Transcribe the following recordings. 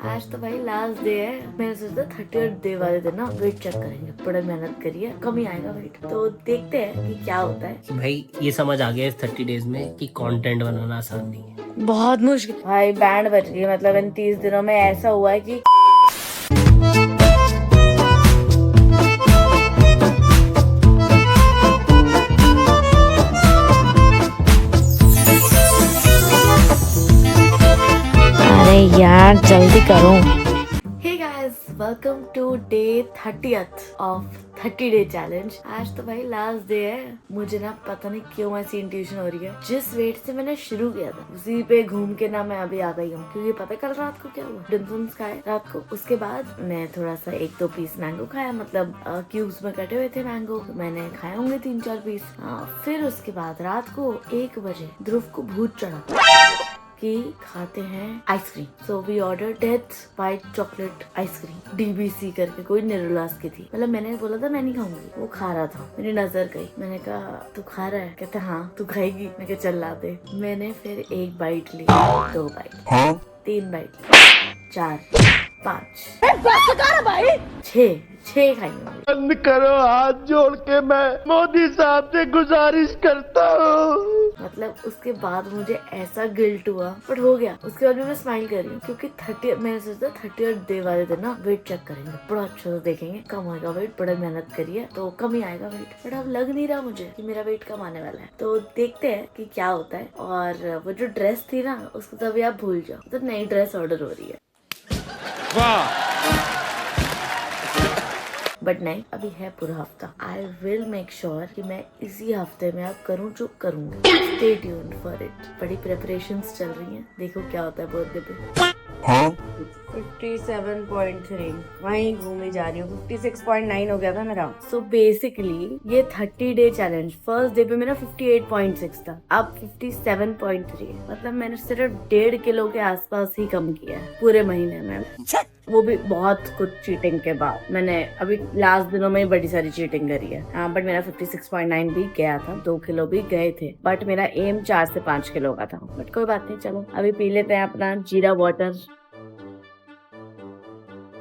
आज तो भाई लास्ट डे है। मैंने सोचा 30th डे वाले दिन ना वेट चेक करेंगे, बड़ा मेहनत करिए, कम ही आएगा वेट। तो देखते हैं कि क्या होता है। भाई ये समझ आ गया इस 30 डेज में कि कंटेंट बनाना आसान नहीं है, बहुत मुश्किल भाई। बैंड बज रही है, मतलब इन 30 दिनों में ऐसा हुआ है कि अरे यार जल्दी करो। Hey guys, welcome to day 30th of 30 day challenge. आज तो भाई लास्ट डे है। मुझे ना पता नहीं क्यों ऐसी इंट्यूशन हो रही है, जिस वेट से मैंने शुरू किया था उसी पे घूम के ना मैं अभी आ गई हूँ। क्योंकि पता है कल रात को क्या हुआ, डिम्पल्स खाए रात को। उसके बाद मैं थोड़ा सा 1-2 पीस मैंगो खाया, मतलब क्यूब्स में कटे हुए थे मैंगो, तो मैंने खाए होंगे 3-4 पीस। फिर उसके बाद रात को 1 बजे ध्रुव को भूत चढ़ा कि खाते हैं ice cream. So we order death white chocolate ice cream, DBC करके, कोई निरोलास की थी। मतलब मैंने बोला था मैं नहीं खाऊंगी, वो खा रहा था, मेरी नजर गई। मैंने कहा तू खा रहा है? कहता हाँ। तू खाएगी? मैं कहा चल ला दे। मैंने फिर 1 बाइट ली, 2 बाइट, 3 बाइट, 4, 5, 6 खाएंगे। बंद करो, हाथ जोड़ के मैं मोदी साहब से गुजारिश करता हूँ। मतलब उसके बाद मुझे ऐसा गिल्ट हुआ, बट हो गया। उसके बाद भी मैं स्माइल कर रही हूँ, क्योंकि 30 मैंने सोचा 30th डे वाले दिन ना वेट चेक करेंगे, बड़ा अच्छा से देखेंगे कम होगा वेट। बड़ा मेहनत करिए तो कम ही आएगा वेट, बट अब लग नहीं रहा मुझे कि मेरा वेट कम आने वाला है। तो देखते हैं कि क्या होता है। और वो जो ड्रेस थी ना, उसको तभी आप भूल जाओ, तो नई ड्रेस ऑर्डर हो रही है। बट नहीं, अभी है पूरा हफ्ता। आई विल मेक श्योर कि मैं इसी हफ्ते में अब करूँ जो करूँगी। Stay tuned for it. बड़ी प्रिपरेशंस चल रही हैं, देखो क्या होता है बर्थडे पे। 57.3 वहीं घूमी जा रही हूँ। 56.9 हो गया था मेरा। सो बेसिकली ये 30 डे चैलेंज, फर्स्ट डे पे मेरा 58.6 था, अब 57.3 है। मतलब मैंने सिर्फ 1.5 किलो के आसपास ही कम किया है पूरे महीने में, वो भी बहुत कुछ चीटिंग के बाद। मैंने अभी लास्ट दिनों में बड़ी सारी चीटिंग करी है। हाँ, बट मेरा 56.9 भी गया था, 2 किलो भी गए थे, बट मेरा एम 4 से 5 किलो का था। बट कोई बात नहीं, चलो अभी पी लेते हैं अपना जीरा वाटर।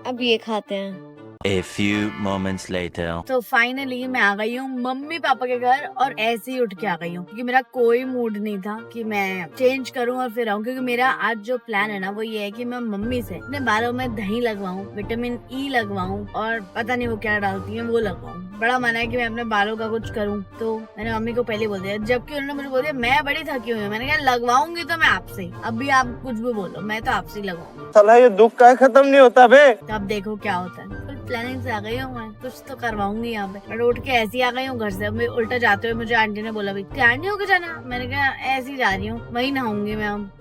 अब ये खाते हैं। A few moments later. तो फाइनली मैं आ गई हूँ मम्मी पापा के घर, और ऐसे ही उठ के आ गई हूँ, क्योंकि मेरा कोई मूड नहीं था कि मैं चेंज करूँ और फिर आऊँ। क्योंकि मेरा आज जो प्लान है ना, वो ये है कि मैं मम्मी से अपने बालों में दही लगवाऊँ, विटामिन E लगवाऊँ, और पता नहीं वो क्या डालती है वो लगवाऊँ। बड़ा मन है कि मैं अपने बालों का कुछ करूँ। तो मैंने मम्मी को पहले बोल दिया, जबकि उन्होंने मुझे बोल दिया मैं बड़ी थकी हुई हूँ। मैंने कहा लगवाऊंगी तो मैं आपसे, अभी आप कुछ भी बोलो, मैं तो आपसे ही लगवाऊंगी। साला ये दुख का खत्म नहीं होता बे। तो अब देखो क्या होता है। फुल प्लानिंग से आ गई हूँ मैं, कुछ तो करवाऊंगी यहाँ पे। और उठ के ऐसी आ गई हूँ घर से। मैं उल्टा जाते हुए मुझे आंटी ने बोला, तैयार नहीं होकर जाना? मैंने कहा ऐसे ही जा रही हूँ, वही नहाऊंगी मैं। हम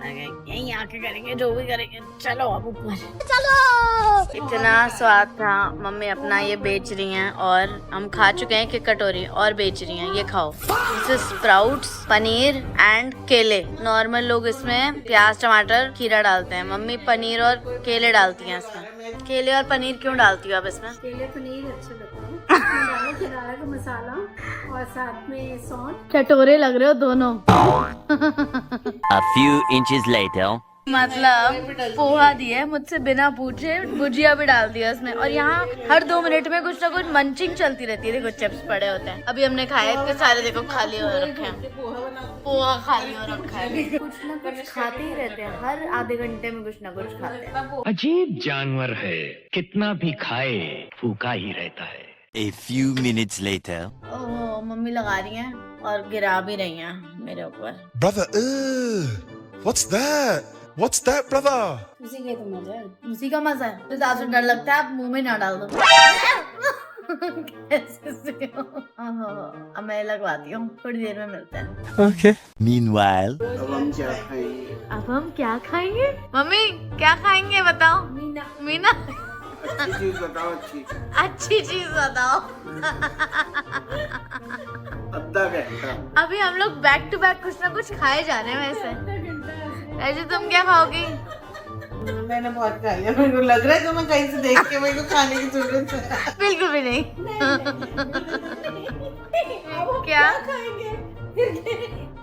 यहीं आके करेंगे जो भी करेंगे, चलो अब ऊपर चलो। इतना स्वाद था। मम्मी अपना ये बेच रही हैं, और हम खा चुके हैं कि कटोरी और बेच रही हैं। ये खाओ, स्प्राउट्स, पनीर एंड केले। नॉर्मल लोग इसमें प्याज टमाटर खीरा डालते हैं, मम्मी पनीर और केले डालती हैं इसमें। केले और पनीर क्यों डालती हो आप इसमें? केले पनीर अच्छा लगता है। खिलाया का मसाला और साथ में सौंठ। चटोरे लग रहे हो दोनों। A few inches later. मतलब पोहा दिए मुझसे बिना पूछे, भुजिया भी डाल दिया उसमें। और यहाँ हर 2 मिनट में कुछ ना कुछ मंचिंग चलती रहती है। देखो चिप्स पड़े होते हैं, अभी हमने खाए इतने सारे, देखो खाली हो रखे हैं। पोहा खाली हो रखा है। कुछ ना कुछ खाते ही रहते हैं, हर आधे घंटे में कुछ ना कुछ खाते हैं। अजीब जानवर है, कितना भी खाए भूखा ही रहता है। A few minutes later. Oh, mummy लगा रही हैं और गिरा भी रही हैं मेरे ऊपर। Brother, what's that? What's that, brother? उसी के तो मजा है। उसी का मजा है। तो ज्यादा डर लगता है, आप मुंह में ना डाल दो। कैसे अब मैं लगवाती हूँ, थोड़ी देर में मिलते हैं। Okay. Meanwhile. अब हम क्या खाएंगे? मम्मी क्या खाएंगे बताओ? मीना अच्छी चीज बताओ। अच्छी चीज बताओ। आधा घंटा अभी हम लोग बैक टू बैक कुछ ना कुछ खाए जा रहे हैं। वैसे ऐसे तुम क्या खाओगी? मैंने बहुत खा लिया, मेरे को लग रहा है तुम्हें कहीं से देख के मेरे को खाने की जरूरत है। बिल्कुल भी नहीं। क्या खाएंगे?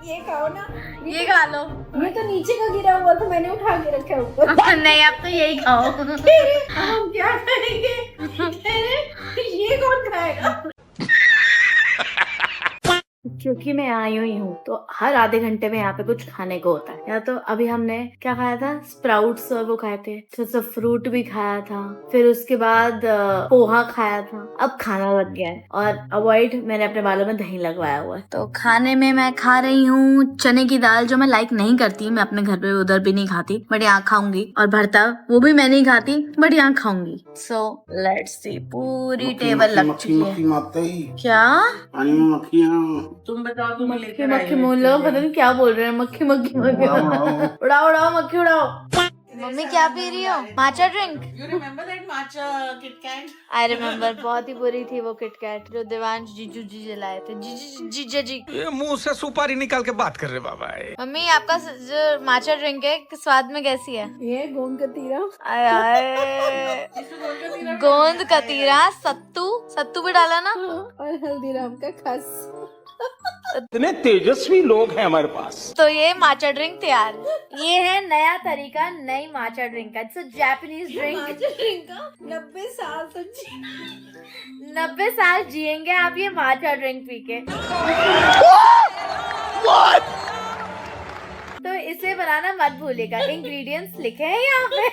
ये खाओ ना, ये खा लो। ये तो नीचे का गिरा हुआ था, मैंने उठा के रखा ऊपर। नहीं आप तो यही खाओ। हम क्या खाएंगे? ये कौन खाएगा? क्योंकि मैं आई हुई हूँ तो हर आधे घंटे में यहाँ पे कुछ खाने को होता है। या तो अभी हमने क्या खाया था, स्प्राउट्स और वो खाए थे, थोड़ा सा फ्रूट भी खाया था, फिर उसके बाद पोहा खाया था। अब खाना लग गया है और अवॉइड मैंने अपने बालों में दही लगवाया हुआ है। तो खाने में मैं खा रही हूँ चने की दाल, जो मैं लाइक नहीं करती, मैं अपने घर पे उधर भी नहीं खाती, बट यहाँ खाऊंगी। और भरता वो भी मैं नहीं खाती, बट यहाँ खाऊंगी। सो लेट्स सी, पूरी टेबल लग चुकी है। क्या तुम बताओ, तुम मक्खी मक्खी मोल लो, पता नहीं क्या बोल रहे हैं। मक्खी मक्खी मक्खी उड़ाओ उड़ाओ मक्खी उड़ाओ। मम्मी क्या पी रही हो? Matcha drink? You remember that matcha Kit Kat? I remember, बहुत ही बुरी थी वो किटकैट जो देवांश जीजू जी जलाए थे। जीजा जी ये मुंह से सुपारी निकाल के बात कर रहे बाबा। मम्मी आपका जो माचा ड्रिंक है स्वाद में कैसी है? ये गोंद कतीरा, आय आय, गोंद कतीरा, सत्तू भी डाला ना? और हल्दीराम का खस। इतने तेजस्वी लोग हैं हमारे पास। तो ये माचा ड्रिंक तैयार। ये है नया तरीका, नई माचा ड्रिंक का। It's a Japanese drink. 90 साल तक 90 साल जिएंगे आप ये माचा ड्रिंक पी के। तो इसे बनाना मत भूलिएगा। इंग्रेडिएंट्स लिखे हैं यहाँ पे।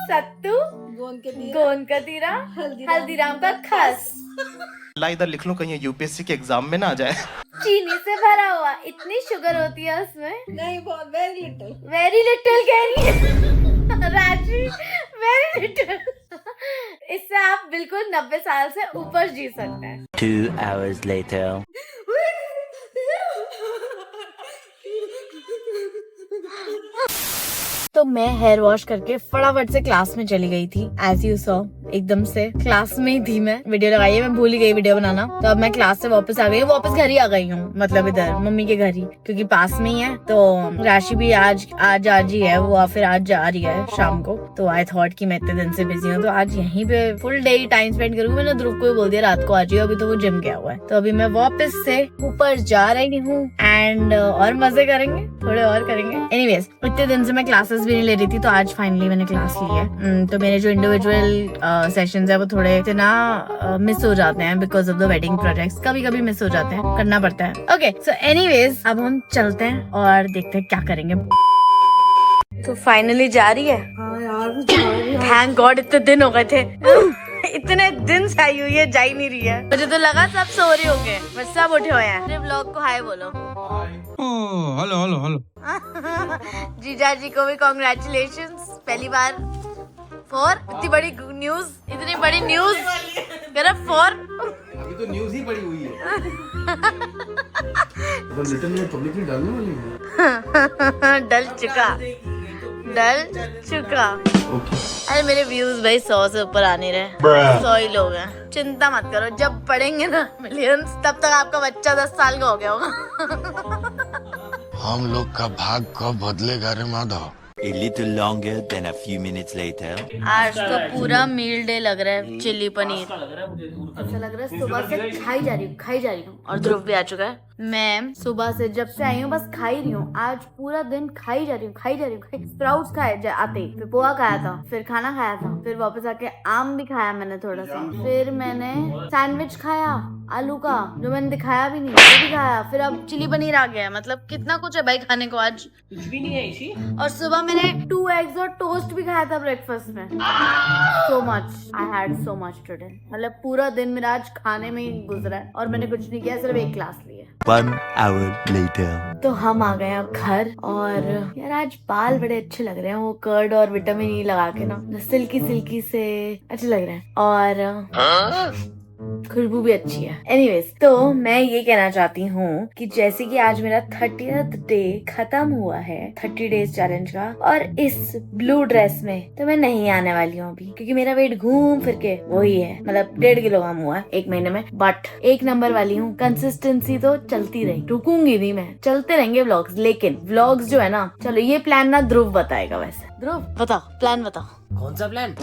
सत्तू, गोंद कतीरा, हल्दीराम का खस। ला इधर लिख लो कहीं यूपीएससी के एग्जाम में ना आ जाए। चीनी से भरा हुआ, इतनी शुगर होती है उसमें? नहीं, बहुत वेरी लिटिल कह रही है राशि, वेरी लिटिल। इससे आप बिल्कुल 90 साल से ऊपर जी सकते हैं। 2 hours later. तो मैं हेयर वॉश करके फटाफट से क्लास में चली गई थी। एज यू सॉ, एकदम से क्लास में ही थी मैं। वीडियो लगाई है, मैं भूल ही गई वीडियो बनाना। तो अब मैं क्लास से वापस आ गई हूँ, वापस घर ही आ गई हूँ, मतलब इधर मम्मी के घर ही, क्योंकि पास में ही है। तो राशि भी आज ही है, वो फिर आज जा रही है शाम को। तो आई थॉट कि मैं इतने दिन से बिजी हूँ तो आज यहीं पे फुल डे टाइम स्पेंड करूंगी। मैंने ध्रुव को भी बोल दिया रात को आ जाइए, अभी तो वो जिम गया हुआ है। तो अभी मैं वापस से ऊपर जा रही हूँ एंड और मजे करेंगे, थोड़े और करेंगे। एनीवेज, इतने दिन से मैं क्लासेस भी नहीं ले रही थी, तो आज फाइनली मैंने क्लास ली है। तो मेरे जो इंडिविजुअल सेशंस है वो थोड़े से ना मिस हो जाते हैं because of the wedding projects. कभी मिस हो जाते हैं, करना पड़ता है। ओके, सो एनीवेज अब हम चलते हैं और देखते हैं क्या करेंगे। तो फाइनली जा रही है। हाँ यार, थैंक गॉड, इतने दिन हो गए थे। इतने दिन से आई हुई है, जा ही नहीं रही है। मुझे तो लगा सब सो रहे होंगे, बस सब उठे हुए हैं। अपने ब्लॉग को हाय बोलो। हेलो। जीजा जी को भी कॉन्ग्रेचुलेशंस, पहली बार फॉर इतनी बड़ी न्यूज, करा फॉर। अभी तो न्यूज़ ही पड़ी हुई है। तो लिटिल में पब्लिकली डालने वाली है। डल चुका। अरे मेरे व्यूज भाई 100 से ऊपर आ नहीं रहे, 100 ही लोग हैं। चिंता मत करो, जब पढ़ेंगे ना मिलियंस, तब तक आपका बच्चा 10 साल का हो गया होगा। हम लोग का भाग कब बदलेगा रे Madhav? A little longer than a few minutes later. आज तो पूरा मील डे लग रहा है। चिल्ली पनीर ऐसा लग रहा है सुबह से खाई जा रही हूँ। और ध्रुव भी आ चुका है। मैं सुबह से जब से आई हूँ बस खा ही रही हूँ। आज पूरा दिन खाई जा रही हूँ। स्प्राउट्स खाए आते, फिर पोहा खाया था, फिर खाना खाया था, फिर वापस आके आम भी खाया मैंने थोड़ा सा, फिर मैंने सैंडविच खाया आलू का जो मैंने दिखाया भी नहीं, वो भी खाया। फिर अब चिली पनीर आ गया। मतलब कितना कुछ है भाई खाने को आज। कुछ भी नहीं है इसी। और सुबह मैंने 2 एग्स और टोस्ट भी खाया था ब्रेकफास्ट में। So much, I had so much today. मतलब पूरा दिन मेरा आज खाने में ही गुजरा है और मैंने कुछ नहीं किया, सिर्फ एक क्लास ली है। 1 hour later. तो हम आ गए अब घर। और यार आज बाल बड़े अच्छे लग रहे हैं, वो कर्ड और विटामिन ई लगा के ना, सिल्की से अच्छे लग रहे हैं। और खुशबू भी अच्छी है। एनीवेज, तो मैं ये कहना चाहती हूँ कि जैसे कि आज मेरा 30th डे खत्म हुआ है 30 डेज चैलेंज का, और इस ब्लू ड्रेस में तो मैं नहीं आने वाली हूँ अभी, क्योंकि मेरा वेट घूम फिर के वही है। मतलब 1.5 किलो कम हुआ है 1 महीने में, बट 1 नंबर वाली हूँ। कंसिस्टेंसी तो चलती रही, रुकूंगी नहीं मैं, चलते रहेंगे व्लॉग्स। लेकिन व्लॉग्स जो है ना, चलो ये प्लान ना ध्रुव बताएगा। वैसे ध्रुव बताओ, प्लान बताओ। कौन सा प्लान?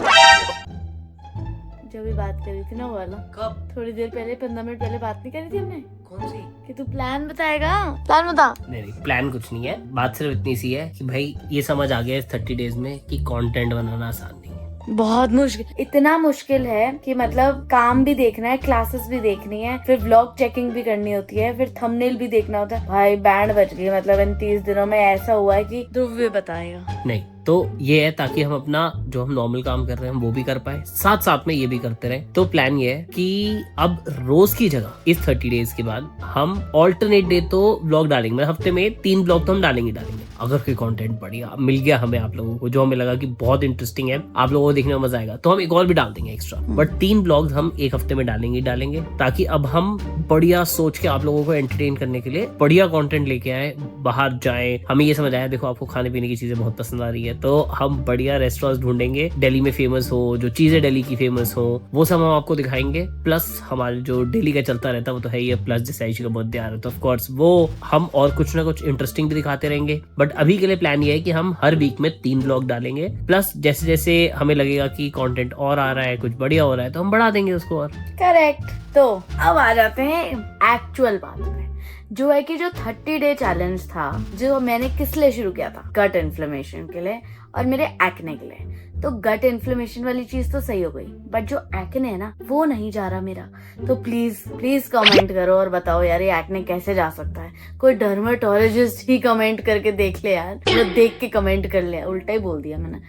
जो भी बात करी थी ना वो वाला। कब? थोड़ी देर पहले, 15 मिनट पहले बात नहीं करी थी हमने कौन सी? कि तू प्लान बताएगा? प्लान बता। नहीं, प्लान कुछ नहीं है। बात सिर्फ इतनी सी है कि भाई ये समझ आ गया इस 30 डेज में कि कंटेंट बनाना आसान नहीं है। बहुत मुश्किल, इतना मुश्किल है कि मतलब काम भी देखना है, क्लासेस भी देखनी है, फिर व्लॉग चेकिंग भी करनी होती है, फिर थंबनेल भी देखना होता है। भाई बैंड बज गई। मतलब इन 30 दिनों में ऐसा हुआ है कि ध्रुव बताएगा। नहीं तो ये है ताकि हम अपना जो हम नॉर्मल काम कर रहे हैं वो भी कर पाए, साथ साथ में ये भी करते रहे। तो प्लान ये है कि अब रोज की जगह इस 30 डेज के बाद हम ऑल्टरनेट डे तो व्लॉग डालेंगे। मतलब हफ्ते में 3 व्लॉग तो हम डालेंगे। अगर कोई कंटेंट बढ़िया मिल गया हमें, आप लोगों को जो हमें लगा कि बहुत इंटरेस्टिंग है, आप लोगों को देखने में मजा आएगा, तो हम एक और भी डाल देंगे एक्स्ट्रा। बट 3 व्लॉग्स हम एक हफ्ते में डालेंगे ताकि अब हम बढ़िया सोच के आप लोगों को एंटरटेन करने के लिए बढ़िया कंटेंट लेके आए, बाहर जाए। हमें ये समझ आया, देखो आपको खाने पीने की चीजें बहुत पसंद आ रही है, तो हम बढ़िया रेस्टोरेंट्स ढूंढेंगे दिल्ली में फेमस हो, जो चीजें दिल्ली की फेमस हो वो सब हम आपको दिखाएंगे। प्लस हमारे जो डेली का चलता रहता है वो तो है ही, प्लस जैसे आयुषी का बर्थडे आ रहा है तो ऑफ कोर्स वो हम और कुछ ना कुछ इंटरेस्टिंग भी दिखाते रहेंगे। बट अभी के लिए प्लान ये है कि हम हर वीक में 3 व्लॉग डालेंगे। प्लस जैसे जैसे हमें लगेगा कि कंटेंट और आ रहा है, कुछ बढ़िया हो रहा है, तो हम बढ़ा देंगे उसको और। करेक्ट। तो अब आ जाते हैं एक्चुअल बात पे, जो है कि जो 30 डे चैलेंज था, जो मैंने किस लिए शुरू किया था? गट इन्फ्लेमेशन के लिए और मेरे एक्ने के लिए। तो गट इन्फ्लेमेशन वाली चीज तो सही हो गई, बट जो एक्ने है ना वो नहीं जा रहा मेरा। तो प्लीज प्लीज कमेंट करो और बताओ यार ये एक्ने कैसे जा सकता है। कोई डर्मेटोलॉजिस्ट ही कमेंट करके देख ले यार, मतलब देख के कमेंट कर ले। उल्टा ही बोल दिया मैंने।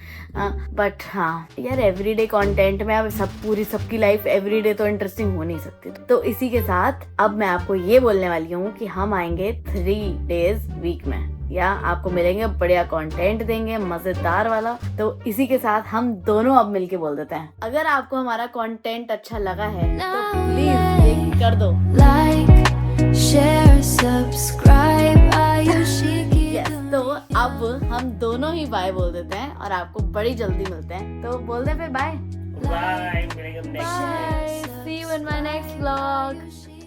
बट हाँ यार, एवरीडे कंटेंट में अब सबकी लाइफ एवरीडे तो इंटरेस्टिंग हो नहीं सकती। तो इसी के साथ अब मैं आपको ये बोलने वाली हूँ कि हम आएंगे 3 डेज वीक में, या आपको मिलेंगे बढ़िया कंटेंट देंगे मजेदार वाला। तो इसी के साथ हम दोनों अब मिलके बोल देते हैं, अगर आपको हमारा कंटेंट अच्छा लगा है तो प्लीज कर दो लाइक, शेयर, सब्सक्राइब आयुषी की। तो अब हम दोनों ही बाय बोल देते हैं और आपको बड़ी जल्दी मिलते हैं। तो बोल दे फिर बाय। बाय, मिलेंगे next. See you in my next vlog.